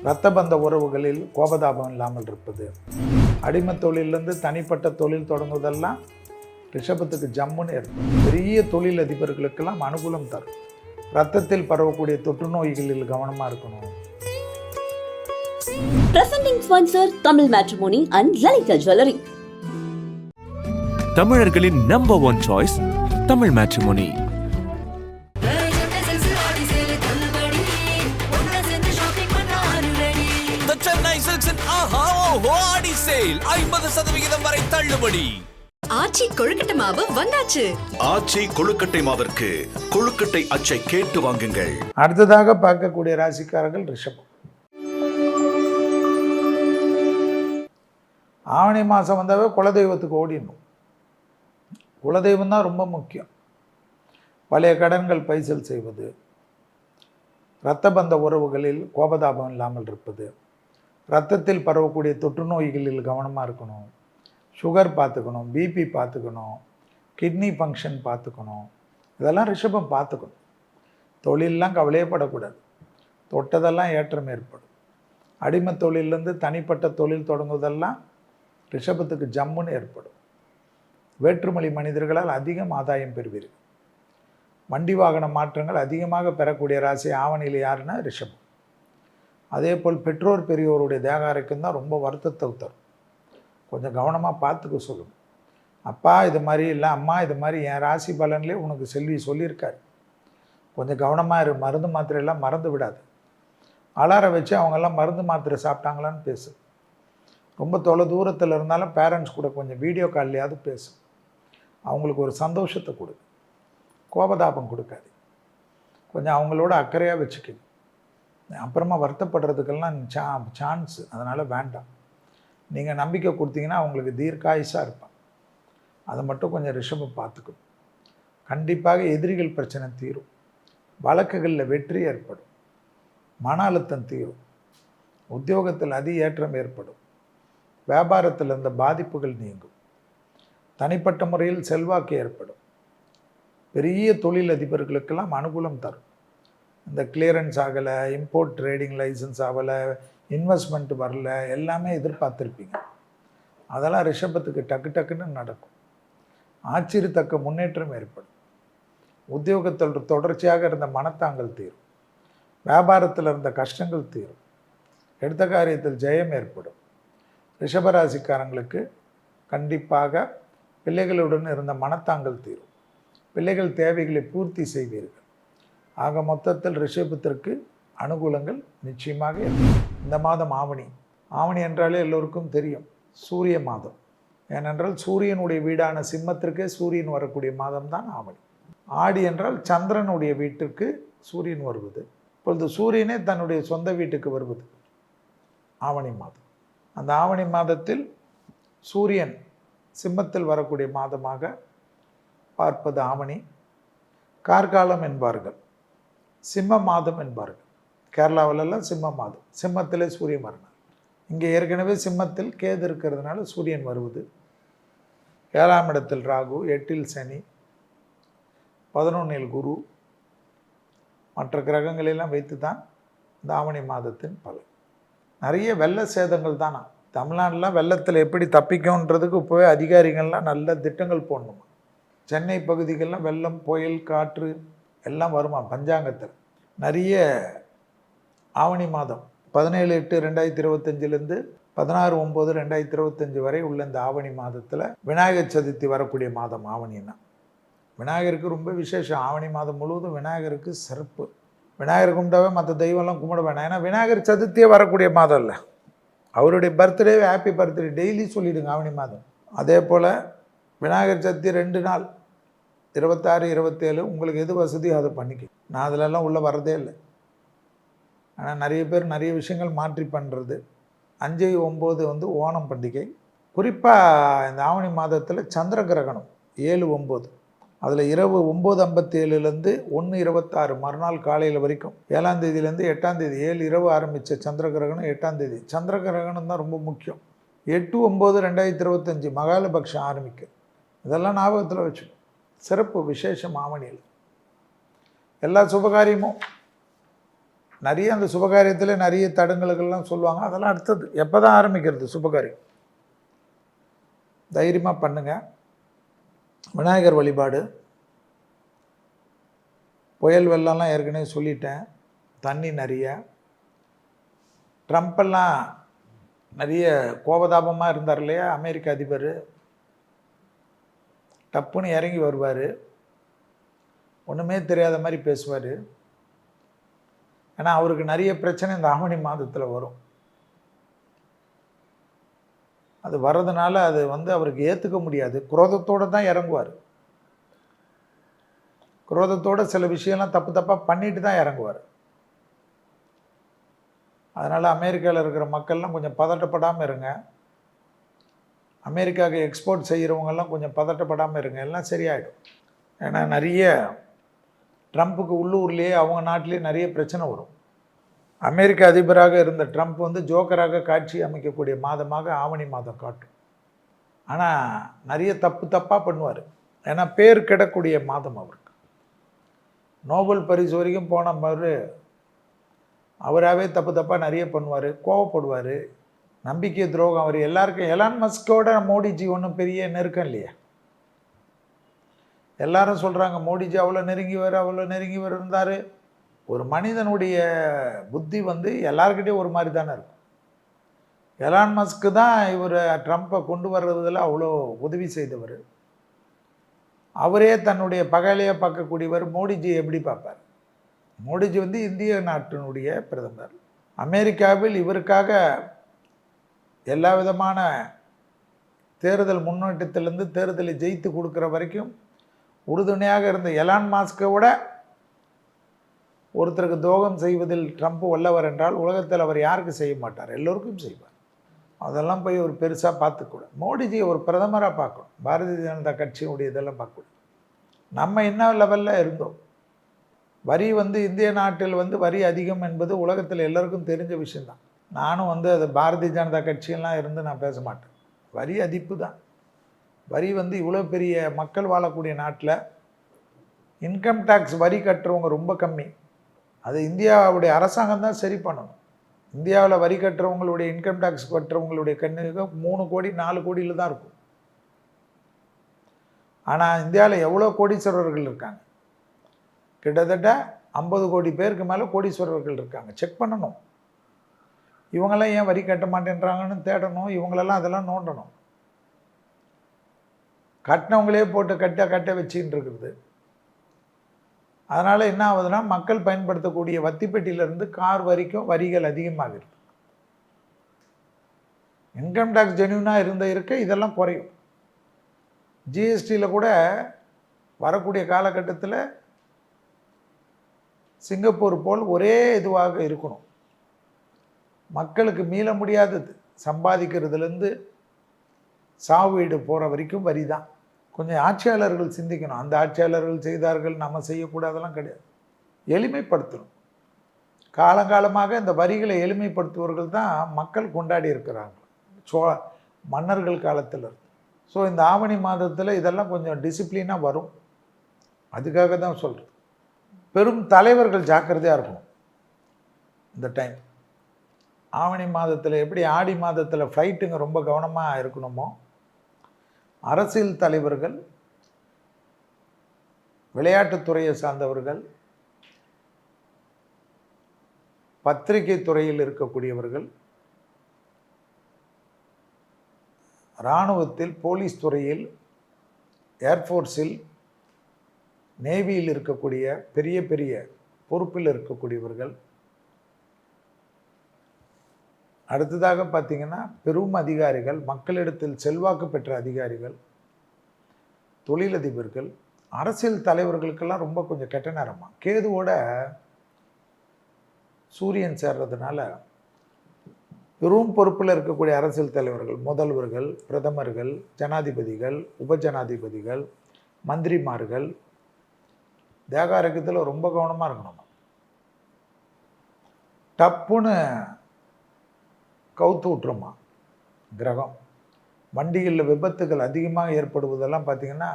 இரத்த பந்த உறவுகளில் கோபதாபம் இல்லாமல் இருப்பது, அடிமை தொழிலிருந்து தனிப்பட்ட தொழில் தொடங்குவதெல்லாம் ரிஷபத்துக்கு ஜம்முன்னு இருக்கும். பெரிய தொழில் அதிபர்களுக்கெல்லாம் அனுகூலம் தரும். இரத்தத்தில் பரவக்கூடிய தொற்று நோய்களில் கவனமாக இருக்கணும். Presenting sponsor Tamil Matrimony and Lalita Jewelry. தமிழர்களின் number 1 choice Tamil matrimony. The Chennai Silks and Aha Oho Adi Sale 50% வரை தள்ளுபடி. ஆச்சி கொழுக்கட்டை மாவு வந்தாச்சு. ஆச்சி கொழுக்கட்டை மாவிற்கு கொழுக்கட்டை அச்சை கேட்டு வாங்குங்கள். அடுத்ததாக பார்க்கக்கூடிய ராசிக்காரர்கள் ரிஷபம். ஆவணி மாதம் வந்தாவே குலதெய்வத்துக்கு ஓடிடணும். குலதெய்வம் தான் ரொம்ப முக்கியம். பழைய கடன்கள் பைசல் செய்வது, இரத்த பந்த உறவுகளில் கோபதாபம் இல்லாமல் இருப்பது, இரத்தத்தில் பரவக்கூடிய தொற்று நோய்களில் கவனமாக இருக்கணும். சுகர் பார்த்துக்கணும், பிபி பார்த்துக்கணும், கிட்னி ஃபங்க்ஷன் பார்த்துக்கணும். இதெல்லாம் ரிஷபம் பார்த்துக்கணும். தொழிலெலாம் கவலையே படக்கூடாது. தொட்டதெல்லாம் ஏற்றம் ஏற்படும். அடிமை தொழிலேருந்து தனிப்பட்ட தொழில் தொடங்குவதெல்லாம் ரிஷபத்துக்கு ஜம்முன்னு ஏற்படும். வேற்றுமொழி மனிதர்களால் அதிகம் ஆதாயம் பெறுவீர்கள். வண்டி வாகன மாற்றங்கள் அதிகமாக பெறக்கூடிய ராசி ஆவணியில் யாருன்னா ரிஷபம். அதே போல் பெற்றோர் பெரியோருடைய தேக ஆரோக்கியம் தான் ரொம்ப வருத்தத்தை தரும். கொஞ்சம் கவனமாக பார்த்துக்க சொல்லணும். அப்பா இது மாதிரி இல்லை, அம்மா இது மாதிரி என் ராசி பலன்லேயே உனக்கு செல்வி சொல்லியிருக்காரு, கொஞ்சம் கவனமாக இரு, மருந்து மாத்திரையெல்லாம் மறந்து விடாது. அலாரம் வச்சு அவங்கெல்லாம் மருந்து மாத்திரை சாப்பிட்டாங்களான்னு பேசு. ரொம்ப தொலை தூரத்தில் இருந்தாலும் பேரண்ட்ஸ் கூட கொஞ்சம் வீடியோ கால்லையாவது பேசு. அவங்களுக்கு ஒரு சந்தோஷத்தை கொடு, கோபதாபம் கொடுக்காது. கொஞ்சம் அவங்களோட அக்கறையாக வச்சுக்கணும். அப்புறமா வருத்தப்படுறதுக்கெல்லாம் சான்ஸ் அதனால் வேண்டாம். நீங்கள் நம்பிக்கை கொடுத்தீங்கன்னா அவங்களுக்கு தீர்க்காயுசாக இருப்பாங்க. அதை மட்டும் கொஞ்சம் ரிஷபம் பார்த்துக்கணும். கண்டிப்பாக எதிரிகள் பிரச்சனை தீரும். வழக்குகளில் வெற்றி ஏற்படும். மன அழுத்தம் தீரும். உத்தியோகத்தில் ஏற்றம் ஏற்படும். வியாபாரத்தில் இருந்த பாதிப்புகள் நீங்கும். தனிப்பட்ட முறையில் செல்வாக்கு ஏற்படும். பெரிய தொழில் அதிபர்களுக்கெல்லாம் அனுகூலம் தரும். இந்த கிளியரன்ஸ் ஆகலை, இம்போர்ட் ட்ரேடிங் லைசன்ஸ் ஆகலை, இன்வெஸ்ட்மெண்ட் வரல, எல்லாமே எதிர்பார்த்துருப்பீங்க. அதெல்லாம் ரிஷபத்துக்கு டக்கு டக்குன்னு நடக்கும். ஆச்சரியத்தக்க முன்னேற்றம் ஏற்படும். உத்தியோகத்தில் தொடர்ச்சியாக இருந்த மனத்தாங்கல் தீரும். வியாபாரத்தில் இருந்த கஷ்டங்கள் தீரும். எடுத்த காரியத்தில் ஜெயம் ஏற்படும். ரிஷபராசிக்காரங்களுக்கு கண்டிப்பாக பிள்ளைகளுடன் இருந்த மனத்தாங்கல் தீரும். பிள்ளைகள் தேவைகளை பூர்த்தி செய்வீர்கள். ஆக மொத்தத்தில் ரிஷபத்திற்கு அனுகூலங்கள் நிச்சயமாக இருக்கும். இந்த மாதம் ஆவணி. ஆவணி என்றாலே எல்லோருக்கும் தெரியும், சூரிய மாதம். ஏனென்றால் சூரியனுடைய வீடான சிம்மத்திற்கே சூரியன் வரக்கூடிய மாதம் தான் ஆவணி. ஆடி என்றால் சந்திரனுடைய வீட்டிற்கு சூரியன் வருவது. இப்பொழுது சூரியனே தன்னுடைய சொந்த வீட்டுக்கு வருவது ஆவணி மாதம். அந்த ஆவணி மாதத்தில் சூரியன் சிம்மத்தில் வரக்கூடிய மாதமாக பார்ப்பது ஆவணி. கார்காலம் என்பார்கள், சிம்ம மாதம் என்பார்கள். கேரளாவிலெல்லாம் சிம்ம மாதம், சிம்மத்திலே சூரியன் வரணும். இங்கே ஏற்கனவே சிம்மத்தில் கேது இருக்கிறதுனால சூரியன் வருவது. 7ஆம் இடத்தில் ராகு, 8இல் சனி, 11இல் குரு, மற்ற கிரகங்களெல்லாம் வைத்து தான் இந்த ஆவணி மாதத்தின் பலன். நிறைய வெள்ள சேதங்கள் தானா. தமிழ்நாடுலாம் வெள்ளத்தில் எப்படி தப்பிக்கும்ன்றதுக்கு இப்போவே அதிகாரிகள்லாம் நல்ல திட்டங்கள் போடணுமா. சென்னை பகுதிகள்லாம் வெள்ளம், புயல், காற்று எல்லாம் வருமா பஞ்சாங்கத்தில். நிறைய ஆவணி மாதம் 17/8/2025 16/9/2025 வரை உள்ள இந்த ஆவணி மாதத்தில் விநாயகர் சதுர்த்தி வரக்கூடிய மாதம் ஆவணின்னா. விநாயகருக்கு ரொம்ப விசேஷம். ஆவணி மாதம் முழுவதும் விநாயகருக்கு சிறப்பு. விநாயகர் கும்பிட்டாவே மற்ற தெய்வம்லாம் கும்பிட வேணாம். ஏன்னா விநாயகர் சதுர்த்தியே வரக்கூடிய மாதம் இல்லை. அவருடைய பர்த்டே ஹாப்பி பர்த்டே டெய்லி சொல்லிவிடுங்க ஆவணி மாதம். அதே போல் விநாயகர் சதுர்த்தி 2 நாள் 26, 27 உங்களுக்கு எது வசதியோ அதை பண்ணிக்க. நான் அதிலெல்லாம் உள்ளே வரதே இல்லை. ஆனால் நிறைய பேர் நிறைய விஷயங்கள் மாற்றி பண்ணுறது. 5, 9 வந்து ஓணம் பண்டிகை. குறிப்பாக இந்த ஆவணி மாதத்தில் சந்திர கிரகணம் 7, 9. அதில் இரவு 9:57 1:26 மறுநாள் காலையில் வரைக்கும் 7ஆம் தேதியிலேருந்து 8ஆம் தேதி 7 இரவு ஆரம்பித்த சந்திர கிரகணம் 8ஆம் தேதி. சந்திர கிரகணம் தான் ரொம்ப முக்கியம். 8/9/2025 மகாலபக்ஷம் ஆரம்பிக்க. இதெல்லாம் ஞாபகத்தில் வச்சுக்கணும். சிறப்பு விசேஷம் ஆவணியில் எல்லா சுபகாரியமும் நிறைய அந்த சுபகாரியத்தில் நிறைய தடங்கல்கள்லாம் சொல்லுவாங்க. அதெல்லாம் அடுத்தது. எப்போ தான் ஆரம்பிக்கிறது சுபகாரியம்? தைரியமாக பண்ணுங்க. விநாயகர் வழிபாடு, புயல் வெள்ளம்லாம் ஏற்கனவே சொல்லிட்டேன். தண்ணி நிறைய. ட்ரம்ப்பெல்லாம் நிறைய கோபதாபமாக இருந்தார் இல்லையா அமெரிக்க அதிபர். டப்புன்னு இறங்கி வருவார், ஒன்றுமே தெரியாத மாதிரி பேசுவார். ஏன்னா அவருக்கு நிறைய பிரச்சனை இந்த ஆவணி மாதத்தில் வரும். அது வர்றதுனால அது அவருக்கு ஏற்றுக்க முடியாது. குரோதத்தோடு தான் இறங்குவார். குரோதத்தோடு சில விஷயம்லாம் தப்பு தப்பாக பண்ணிட்டு தான் இறங்குவார். அதனால் அமெரிக்காவில் இருக்கிற மக்கள்லாம் கொஞ்சம் பதட்டப்படாமல் இருங்க. அமெரிக்காவுக்கு எக்ஸ்போர்ட் செய்கிறவங்கெல்லாம் கொஞ்சம் பதட்டப்படாமல் இருங்க, எல்லாம் சரியாயிடும். ஏன்னா நிறைய ட்ரம்ப்புக்கு உள்ளூர்லேயே அவங்க நாட்டிலேயே நிறைய பிரச்சனை வரும். அமெரிக்க அதிபராக இருந்த ட்ரம்ப் ஜோக்கராக காட்சி அமைக்கக்கூடிய மாதமாக ஆவணி மாதம் காட்டும். ஆனால் நிறைய தப்பாக பண்ணுவார். ஏன்னா பேர் கிடக்கூடிய மாதம் அவருக்கு. நோபல் பரிசு வரைக்கும் போன மாதிரி அவராகவே தப்பாக நிறைய பண்ணுவார், கோவப்படுவார், நம்பிக்கை துரோகம். அவர் எல்லாருக்கும் எலான் மஸ்கோட மோடிஜி ஒன்றும் பெரிய நெருக்கம் இல்லையா? எல்லாரும் சொல்கிறாங்க மோடிஜி அவ்வளோ நெருங்கி இருந்தார். ஒரு மனிதனுடைய புத்தி எல்லாருக்கிட்டையும் ஒரு மாதிரி தானே இருக்கும். எலான் மஸ்க்கு தான் இவர் ட்ரம்ப்பை கொண்டு வர்றதில் அவ்வளோ உதவி செய்தவர். அவரே தன்னுடைய பகையிலையே பார்க்கக்கூடியவர். மோடிஜி எப்படி பார்ப்பார்? மோடிஜி இந்திய நாட்டினுடைய பிரதமர். அமெரிக்காவில் இவருக்காக எல்லா விதமான தேர்தல் முன்னேற்றத்திலேருந்து தேர்தலை ஜெயித்து கொடுக்குற வரைக்கும் உறுதுணையாக இருந்த எலான் மாஸ்கை விட ஒருத்தருக்கு துரோகம் செய்வதில் ட்ரம்ப் வல்லவர் என்றால் உலகத்தில் அவர் யாருக்கு செய்ய மாட்டார்? எல்லோருக்கும் செய்வார். அதெல்லாம் போய் ஒரு பெருசாக பார்த்துக்கூட. மோடிஜியை ஒரு பிரதமராக பார்க்கணும். பாரதிய ஜனதா கட்சியினுடைய இதெல்லாம் பார்க்கணும். நம்ம என்ன லெவலில் இருந்தோம்? வரி இந்திய நாட்டில் வரி அதிகம் என்பது உலகத்தில் எல்லாருக்கும் தெரிஞ்ச விஷயந்தான். நானும் அது பாரதிய ஜனதா கட்சியெல்லாம் இருந்து நான் பேச மாட்டேன். வரி அதிப்பு தான். வரி இவ்வளோ பெரிய மக்கள் வாழக்கூடிய நாட்டில் இன்கம் டேக்ஸ் வரி கட்டுறவங்க ரொம்ப கம்மி. அது இந்தியாவுடைய அரசாங்கம் தான் சரி பண்ணணும். இந்தியாவில் வரி கட்டுறவங்களுடைய இன்கம் டேக்ஸ் கட்டுறவங்களுடைய கண்ணுக்கு 3 கோடி 4 கோடியில் தான் இருக்கும். ஆனால் இந்தியாவில் எவ்வளோ கோடீஸ்வரர்கள் இருக்காங்க? கிட்டத்தட்ட 50 கோடி பேருக்கு மேலே கோடீஸ்வரர்கள் இருக்காங்க. செக் பண்ணணும். இவங்கெல்லாம் ஏன் வரி கட்ட மாட்டேன்றாங்கன்னு தேடணும். இவங்களெல்லாம் அதெல்லாம் நோண்டணும். கட்டினவங்களே போட்டு கட்ட வச்சுக்கிட்டு இருக்குது. அதனால் என்ன ஆகுதுன்னா மக்கள் பயன்படுத்தக்கூடிய வத்திப்பெட்டியிலேருந்து கார் வரைக்கும் வரிகள் அதிகமாகிறது. இன்கம் டேக்ஸ் ஜென்யூனாக இருக்க இதெல்லாம் குறையும். ஜிஎஸ்டியில் கூட வரக்கூடிய காலகட்டத்தில் சிங்கப்பூர் போல் ஒரே இதுவாக இருக்கணும். மக்களுக்கு மீள முடியாதது. சம்பாதிக்கிறதுலேருந்து சாவு வீடு போகிற வரைக்கும் வரி தான். கொஞ்சம் ஆட்சியாளர்கள் சிந்திக்கணும். அந்த ஆட்சியாளர்கள் செய்தார்கள், நம்ம செய்யக்கூடாதெல்லாம் கிடையாது. எளிமைப்படுத்தணும். காலங்காலமாக இந்த வரிகளை எளிமைப்படுத்துவர்கள் தான் மக்கள் கொண்டாடி இருக்கிறாங்க மன்னர்கள் காலத்தில் இருந்து. ஸோ இந்த ஆவணி மாதத்தில் இதெல்லாம் கொஞ்சம் டிசிப்ளினாக வரும். அதுக்காக தான் சொல்கிறது. பெரும் தலைவர்கள் ஜாக்கிரதையாக இருக்கணும் இந்த டைம். ஆவணி மாதத்தில் எப்படி ஆடி மாதத்தில் ஃப்ளைட்டுங்க ரொம்ப கவனமாக இருக்கணுமோ, அரசியல் தலைவர்கள், விளையாட்டுத்துறையை சார்ந்தவர்கள், பத்திரிகை துறையில் இருக்கக்கூடியவர்கள், இராணுவத்தில், போலீஸ் துறையில், ஏர்ஃபோர்ஸில், நேவியில் இருக்கக்கூடிய பெரிய பெரிய பொறுப்பில் இருக்கக்கூடியவர்கள், அடுத்ததாக பார்த்திங்கன்னா பெரும் அதிகாரிகள், மக்களிடத்தில் செல்வாக்கு பெற்ற அதிகாரிகள், தொழிலதிபர்கள், அரசியல் தலைவர்களுக்கெல்லாம் ரொம்ப கொஞ்சம் கெட்ட நேரமாக கேதுவோட சூரியன் சேர்றதுனால பெரும் பொறுப்பில் இருக்கக்கூடிய அரசியல் தலைவர்கள், முதல்வர்கள், பிரதமர்கள், ஜனாதிபதிகள், உபஜனாதிபதிகள், மந்திரிமார்கள் தேக ஆரோக்கியத்தில் ரொம்ப கவனமாக இருக்கணும். டப்புன்னு கவுத்து விட்டுருமா கிரகம். வண்டிகளில் விபத்துகள் அதிகமாக ஏற்படுவதெல்லாம் பார்த்திங்கன்னா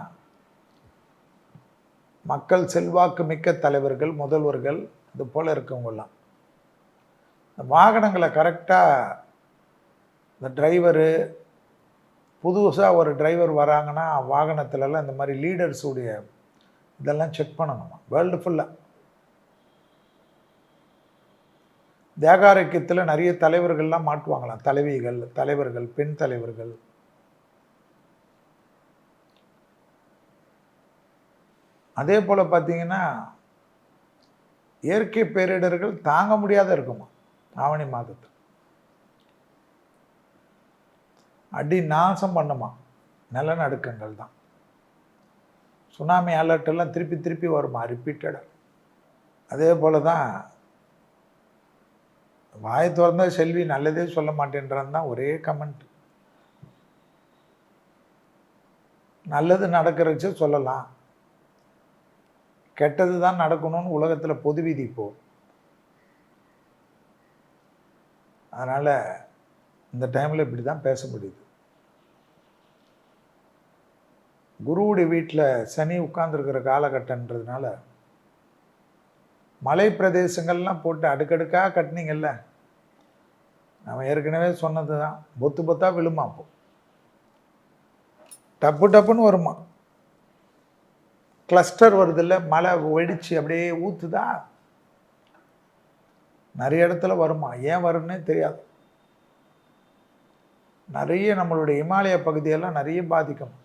மக்கள் செல்வாக்கு மிக்க தலைவர்கள், முதல்வர்கள், இது போல் இருக்கவங்கெல்லாம் இந்த வாகனங்களை கரெக்டாக இந்த டிரைவரு புதுசாக ஒரு டிரைவர் வராங்கன்னா வாகனத்துலலாம் இந்த மாதிரி லீடர்ஸுடைய இதெல்லாம் செக் பண்ணணுமா வேர்ல்டு ஃபுல்லாக. தேகாரோக்கியத்தில் நிறைய தலைவர்கள்லாம் மாட்டுவாங்களாம், தலைவிகள், தலைவர்கள், பெண் தலைவர்கள். அதே போல் பார்த்தீங்கன்னா இயற்கை பேரிடர்கள் தாங்க முடியாத இருக்குமா ஆவணி மாதத்தில். அடி நாசம் பண்ணுமா நிலநடுக்கங்கள் தான். சுனாமி அலர்ட் எல்லாம் திருப்பி திருப்பி வருமா ரிப்பீட்டடாக. அதே போல் தான் வாயை திறந்தா செல்வி நல்லதே சொல்ல மாட்டேன்றான் தான் ஒரே கமெண்ட். நல்லது நடக்கிறச்சு சொல்லலாம், கெட்டது தான் நடக்கணும்னு உலகத்தில் பொது விதி இப்போ. அதனால் இந்த டைமில் இப்படி தான் பேச முடியுது. குருவுடைய வீட்டில் சனி உட்கார்ந்துருக்கிற காலகட்டன்றதுனால மலை பிரதேசங்கள்லாம் போட்டு அடுக்கடுக்காக கட்டினீங்கல்ல, நம்ம ஏற்கனவே சொன்னது தான், பொத்து பொத்தாக விழுமா, அப்போ டப்பு டப்புன்னு வருமா, கிளஸ்டர் வருதில்ல, மழை வெடிச்சு அப்படியே ஊற்றுதா, நிறைய இடத்துல வருமா. ஏன் வரும்னே தெரியாது. நிறைய நம்மளுடைய இமாலய பகுதியெல்லாம் நிறைய பாதிக்கும்.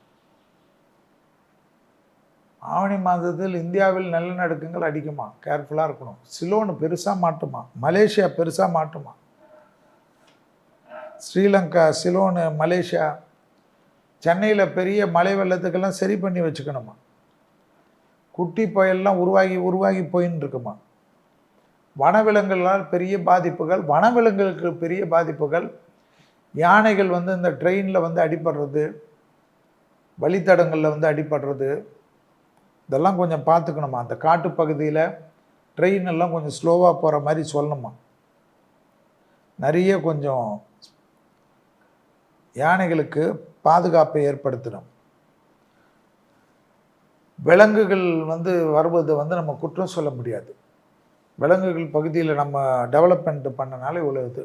ஆவணி மாதத்தில் இந்தியாவில் நிலநடுக்கங்கள் அடிக்குமா, கேர்ஃபுல்லாக இருக்கணும். சிலோனு பெருசாக மாட்டுமா, மலேசியா பெருசாக மாட்டுமா, ஸ்ரீலங்கா, சிலோனு, மலேசியா, சென்னையில் பெரிய மழை வெள்ளத்துக்கெல்லாம் சரி பண்ணி வச்சுக்கணுமா. குட்டி புயல்லாம் உருவாகி போயின்னு இருக்குமா. வனவிலங்குகளால் பெரிய பாதிப்புகள், வனவிலங்குகளுக்கு பெரிய பாதிப்புகள். யானைகள் இந்த ட்ரெயினில் அடிபடுறது, வழித்தடங்களில் அடிபடுறது, இதெல்லாம் கொஞ்சம் பார்த்துக்கணுமா. அந்த காட்டு பகுதியில் ட்ரெயின் எல்லாம் கொஞ்சம் ஸ்லோவாக போகிற மாதிரி சொல்லணுமா. நிறைய கொஞ்சம் யானைகளுக்கு பாதுகாப்பை ஏற்படுத்தணும். விலங்குகள் வருவது நம்ம குற்றம் சொல்ல முடியாது. விலங்குகள் பகுதியில் நம்ம டெவலப்மெண்ட் பண்ணனால இவ்வளோ இது.